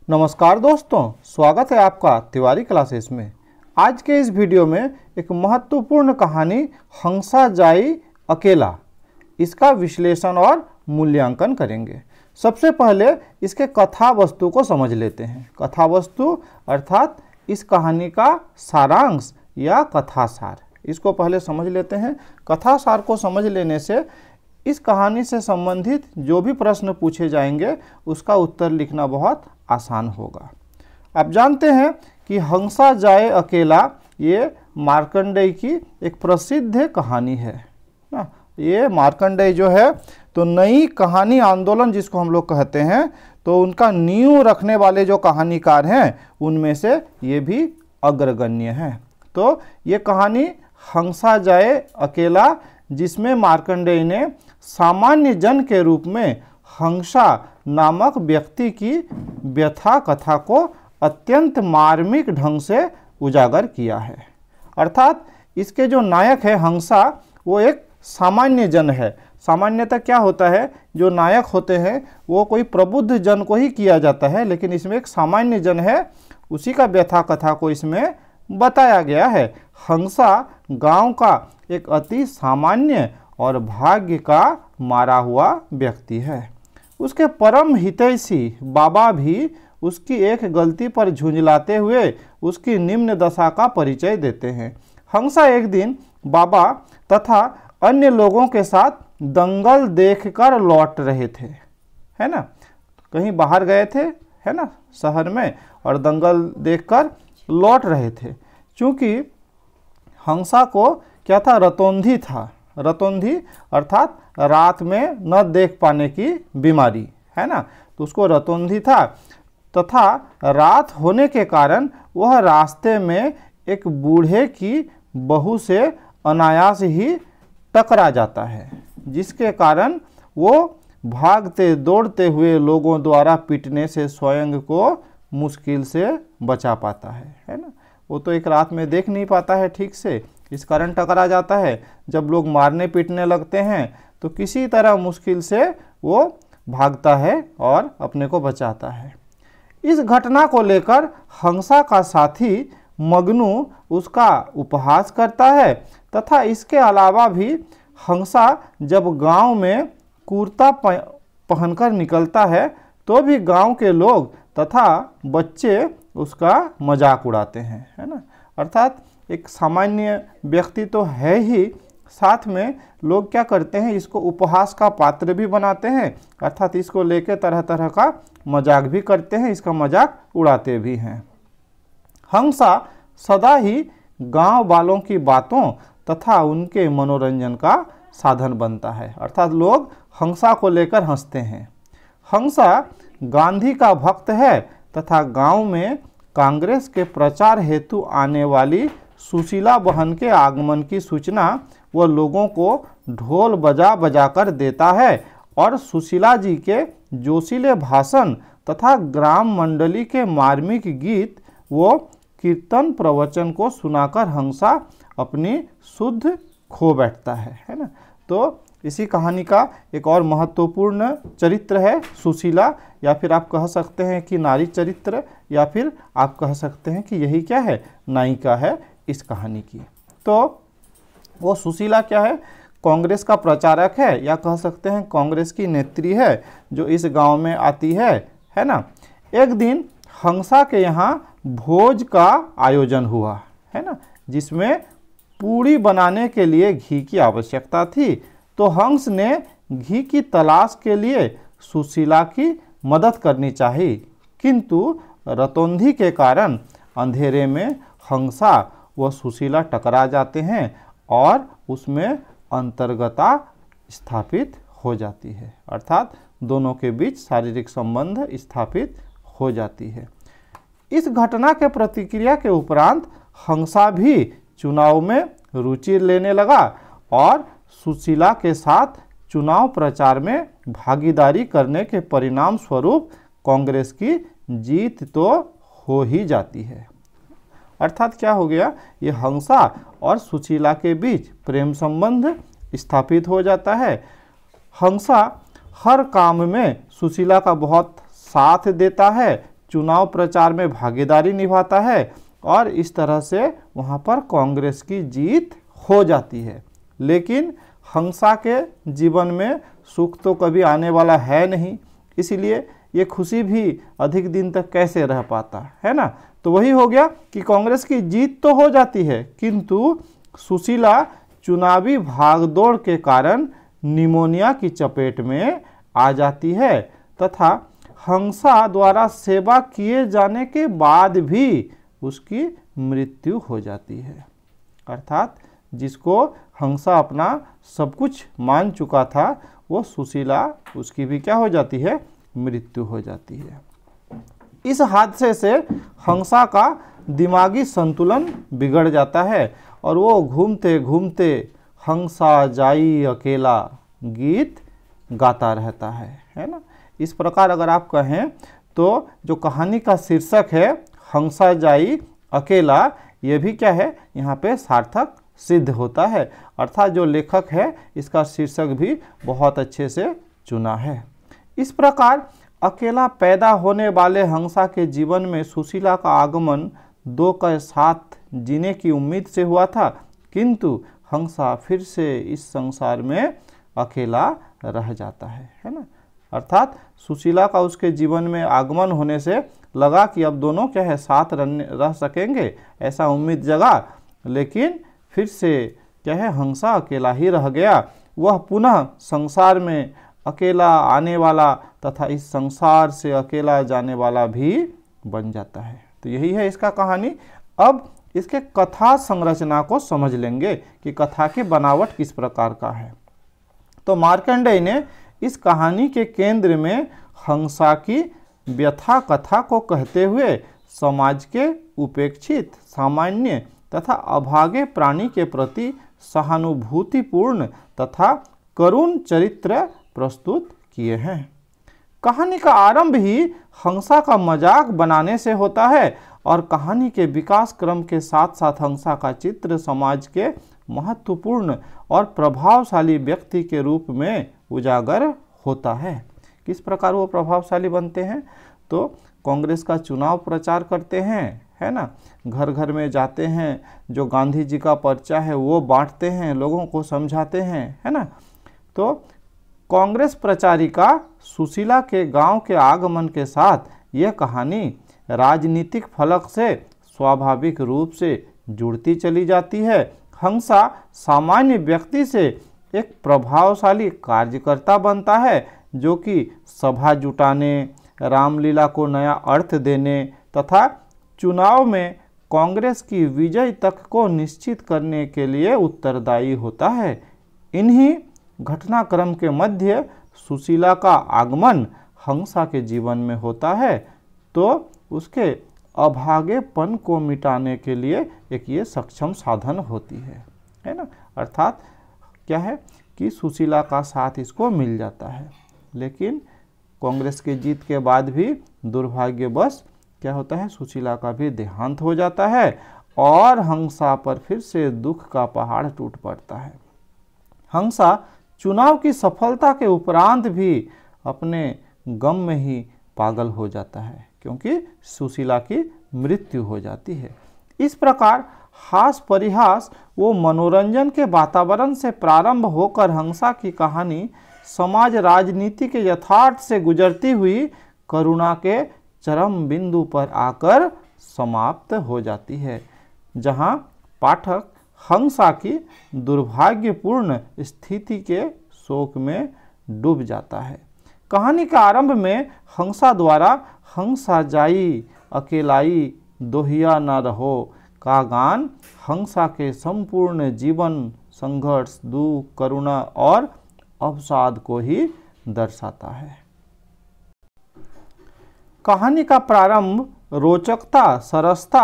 नमस्कार दोस्तों, स्वागत है आपका तिवारी क्लासेस में। आज के इस वीडियो में एक महत्वपूर्ण कहानी हंसा जाई अकेला, इसका विश्लेषण और मूल्यांकन करेंगे। सबसे पहले इसके कथा वस्तु को समझ लेते हैं। कथा वस्तु अर्थात इस कहानी का सारांश या कथासार, इसको पहले समझ लेते हैं। कथासार को समझ लेने से इस कहानी से संबंधित जो भी प्रश्न पूछे जाएंगे उसका उत्तर लिखना बहुत आसान होगा। आप जानते हैं कि हंसा जाए अकेला ये मार्कंडेय की एक प्रसिद्ध कहानी है ना। ये मार्कंडेय जो है तो नई कहानी आंदोलन जिसको हम लोग कहते हैं, तो उनका नींव रखने वाले जो कहानीकार हैं उनमें से ये भी अग्रगण्य हैं। तो ये कहानी हंसा जाए अकेला, जिसमें मार्कंडेय ने सामान्य जन के रूप में हंसा नामक व्यक्ति की व्यथा कथा को अत्यंत मार्मिक ढंग से उजागर किया है। अर्थात इसके जो नायक है हंसा, वो एक सामान्य जन है। सामान्यतः क्या होता है, जो नायक होते हैं वो कोई प्रबुद्ध जन को ही किया जाता है, लेकिन इसमें एक सामान्य जन है, उसी का व्यथा कथा को इसमें बताया गया है। हंसा गांव का एक अति सामान्य और भाग्य का मारा हुआ व्यक्ति है। उसके परम हितैषी बाबा भी उसकी एक गलती पर झुंझलाते हुए उसकी निम्न दशा का परिचय देते हैं। हंसा एक दिन बाबा तथा अन्य लोगों के साथ दंगल देखकर लौट रहे थे, है ना। कहीं बाहर गए थे, है ना, शहर में, और दंगल देखकर लौट रहे थे। क्योंकि हंसा को क्या था, रतौंधी था। रतौंधी अर्थात रात में न देख पाने की बीमारी, है ना, तो उसको रतौंधी था। तथा रात होने के कारण वह रास्ते में एक बूढ़े की बहू से अनायास ही टकरा जाता है, जिसके कारण वो भागते दौड़ते हुए लोगों द्वारा पीटने से स्वयं को मुश्किल से बचा पाता है ना। वो तो एक रात में देख नहीं पाता है ठीक से, इस कारण टकरा जाता है। जब लोग मारने पीटने लगते हैं तो किसी तरह मुश्किल से वो भागता है और अपने को बचाता है। इस घटना को लेकर हंसा का साथी मगनू उसका उपहास करता है, तथा इसके अलावा भी हंसा जब गांव में कुर्ता पहनकर निकलता है तो भी गांव के लोग तथा बच्चे उसका मजाक उड़ाते हैं, है ना। अर्थात एक सामान्य व्यक्ति तो है ही, साथ में लोग क्या करते हैं, इसको उपहास का पात्र भी बनाते हैं। अर्थात इसको लेकर तरह तरह का मजाक भी करते हैं, इसका मजाक उड़ाते भी हैं। हंसा सदा ही गांव वालों की बातों तथा उनके मनोरंजन का साधन बनता है। अर्थात लोग हंसा को लेकर हंसते हैं। हंसा गांधी का भक्त है तथा गांव में कांग्रेस के प्रचार हेतु आने वाली सुशीला बहन के आगमन की सूचना वह लोगों को ढोल बजा बजा कर देता है, और सुशीला जी के जोशीले भाषण तथा ग्राम मंडली के मार्मिक गीत वो कीर्तन प्रवचन को सुनाकर हंसा अपनी शुद्ध खो बैठता है ना। तो इसी कहानी का एक और महत्वपूर्ण चरित्र है सुशीला, या फिर आप कह सकते हैं कि नारी चरित्र, या फिर आप कह सकते हैं कि यही क्या है, नायिका है इस कहानी की। तो वो सुशीला क्या है, कांग्रेस का प्रचारक है, या कह सकते हैं कांग्रेस की नेत्री है, जो इस गांव में आती है ना। एक दिन हंसा के यहाँ भोज का आयोजन हुआ, है ना, जिसमें पूड़ी बनाने के लिए घी की आवश्यकता थी। तो हंस ने घी की तलाश के लिए सुशीला की मदद करनी चाहिए, किंतु रतौंधी के कारण अंधेरे में हंसा व सुशीला टकरा जाते हैं और उसमें अंतर्गता स्थापित हो जाती है। अर्थात दोनों के बीच शारीरिक संबंध स्थापित हो जाती है। इस घटना के प्रतिक्रिया के उपरांत हंसा भी चुनाव में रुचि लेने लगा और सुशीला के साथ चुनाव प्रचार में भागीदारी करने के परिणाम स्वरूप कांग्रेस की जीत तो हो ही जाती है। अर्थात क्या हो गया, ये हंसा और सुशीला के बीच प्रेम संबंध स्थापित हो जाता है। हंसा हर काम में सुशीला का बहुत साथ देता है, चुनाव प्रचार में भागीदारी निभाता है और इस तरह से वहाँ पर कांग्रेस की जीत हो जाती है। लेकिन हंसा के जीवन में सुख तो कभी आने वाला है नहीं, इसलिए ये खुशी भी अधिक दिन तक कैसे रह पाता है ना। तो वही हो गया कि कांग्रेस की जीत तो हो जाती है, किंतु सुशीला चुनावी भागदौड़ के कारण निमोनिया की चपेट में आ जाती है तथा हंसा द्वारा सेवा किए जाने के बाद भी उसकी मृत्यु हो जाती है। अर्थात जिसको हंसा अपना सब कुछ मान चुका था, वो सुशीला, उसकी भी क्या हो जाती है, मृत्यु हो जाती है। इस हादसे से हंसा का दिमागी संतुलन बिगड़ जाता है और वो घूमते घूमते हंसा जाई अकेला गीत गाता रहता है ना। इस प्रकार अगर आप कहें तो जो कहानी का शीर्षक है हंसा जाई अकेला, ये भी क्या है, यहाँ पे सार्थक सिद्ध होता है। अर्थात जो लेखक है इसका शीर्षक भी बहुत अच्छे से चुना है। इस प्रकार अकेला पैदा होने वाले हंसा के जीवन में सुशीला का आगमन दो के साथ जीने की उम्मीद से हुआ था, किंतु हंसा फिर से इस संसार में अकेला रह जाता है ना। अर्थात सुशीला का उसके जीवन में आगमन होने से लगा कि अब दोनों क्या है, साथ रह सकेंगे, ऐसा उम्मीद जगा, लेकिन फिर से क्या है, हंसा अकेला ही रह गया। वह पुनः संसार में अकेला आने वाला तथा इस संसार से अकेला जाने वाला भी बन जाता है। तो यही है इसका कहानी। अब इसके कथा संरचना को समझ लेंगे कि कथा की बनावट किस प्रकार का है। तो मार्कंडेय ने इस कहानी के केंद्र में हंसा की व्यथा कथा को कहते हुए समाज के उपेक्षित, सामान्य तथा अभागे प्राणी के प्रति सहानुभूतिपूर्ण तथा करुण चरित्र प्रस्तुत किए हैं। कहानी का आरंभ ही हंसा का मजाक बनाने से होता है और कहानी के विकास क्रम के साथ साथ हंसा का चित्र समाज के महत्वपूर्ण और प्रभावशाली व्यक्ति के रूप में उजागर होता है। किस प्रकार वो प्रभावशाली बनते हैं, तो कांग्रेस का चुनाव प्रचार करते हैं, है ना, घर घर में जाते हैं, जो गांधी जी का पर्चा है वो बांटते हैं, लोगों को समझाते हैं, है ना। तो कांग्रेस प्रचारिका सुशीला के गांव के आगमन के साथ यह कहानी राजनीतिक फलक से स्वाभाविक रूप से जुड़ती चली जाती है। हंसा सामान्य व्यक्ति से एक प्रभावशाली कार्यकर्ता बनता है, जो कि सभा जुटाने, रामलीला को नया अर्थ देने तथा चुनाव में कांग्रेस की विजय तक को निश्चित करने के लिए उत्तरदायी होता है। इन्हीं घटनाक्रम के मध्य सुशीला का आगमन हंसा के जीवन में होता है, तो उसके अभागेपन को मिटाने के लिए एक ये सक्षम साधन होती है ना। अर्थात क्या है कि सुशीला का साथ इसको मिल जाता है, लेकिन कांग्रेस की जीत के बाद भी दुर्भाग्यवश क्या होता है, सुशीला का भी देहांत हो जाता है और हंसा पर फिर से दुख का पहाड़ टूट पड़ता है। हंसा चुनाव की सफलता के उपरांत भी अपने गम में ही पागल हो जाता है, क्योंकि सुशीला की मृत्यु हो जाती है। इस प्रकार हास परिहास वो मनोरंजन के वातावरण से प्रारंभ होकर हंसा की कहानी समाज राजनीति के यथार्थ से गुजरती हुई करुणा के चरम बिंदु पर आकर समाप्त हो जाती है, जहां पाठक हंसा की दुर्भाग्यपूर्ण स्थिति के शोक में डूब जाता है। कहानी के आरंभ में हंसा द्वारा हंसा जाई अकेलाई दोहिया न रहो का गान हंसा के संपूर्ण जीवन, संघर्ष, दुख, करुणा और अवसाद को ही दर्शाता है। कहानी का प्रारंभ रोचकता, सरसता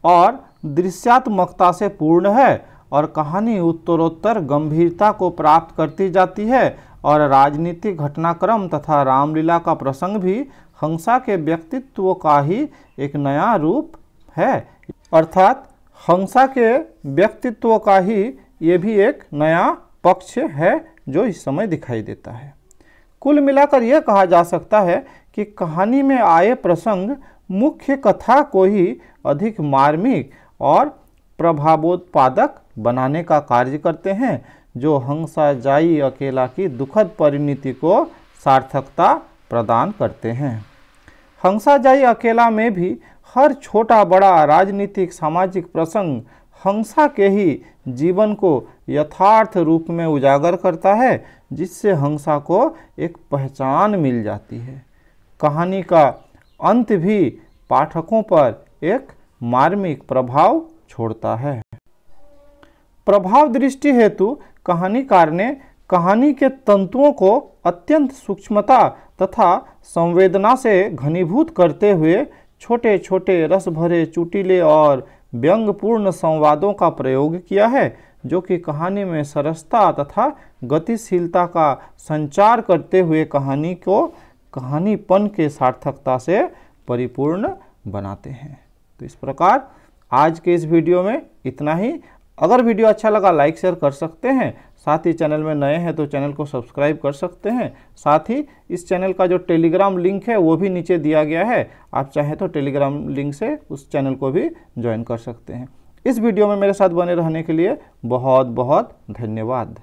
और दृश्यात्मकता से पूर्ण है और कहानी उत्तरोत्तर गंभीरता को प्राप्त करती जाती है और राजनीतिक घटनाक्रम तथा रामलीला का प्रसंग भी हंसा के व्यक्तित्व का ही एक नया रूप है। अर्थात हंसा के व्यक्तित्व का ही ये भी एक नया पक्ष है जो इस समय दिखाई देता है। कुल मिलाकर यह कहा जा सकता है कि कहानी में आए प्रसंग मुख्य कथा को ही अधिक मार्मिक और प्रभावोत्पादक बनाने का कार्य करते हैं, जो हंसा जाई अकेला की दुखद परिणति को सार्थकता प्रदान करते हैं। हंसा जाई अकेला में भी हर छोटा बड़ा राजनीतिक सामाजिक प्रसंग हंसा के ही जीवन को यथार्थ रूप में उजागर करता है, जिससे हंसा को एक पहचान मिल जाती है। कहानी का अंत भी पाठकों पर एक मार्मिक प्रभाव छोड़ता है। प्रभाव दृष्टि हेतु कहानीकार ने कहानी के तंतुओं को अत्यंत सूक्ष्मता तथा संवेदना से घनीभूत करते हुए छोटे छोटे रस भरे चुटीले और व्यंग्यपूर्ण संवादों का प्रयोग किया है, जो कि कहानी में सरसता तथा गतिशीलता का संचार करते हुए कहानी को कहानीपन के सार्थकता से परिपूर्ण बनाते हैं। तो इस प्रकार आज के इस वीडियो में इतना ही। अगर वीडियो अच्छा लगा लाइक शेयर कर सकते हैं, साथ ही चैनल में नए हैं तो चैनल को सब्सक्राइब कर सकते हैं। साथ ही इस चैनल का जो टेलीग्राम लिंक है वो भी नीचे दिया गया है, आप चाहें तो टेलीग्राम लिंक से उस चैनल को भी ज्वाइन कर सकते हैं। इस वीडियो में मेरे साथ बने रहने के लिए बहुत बहुत धन्यवाद।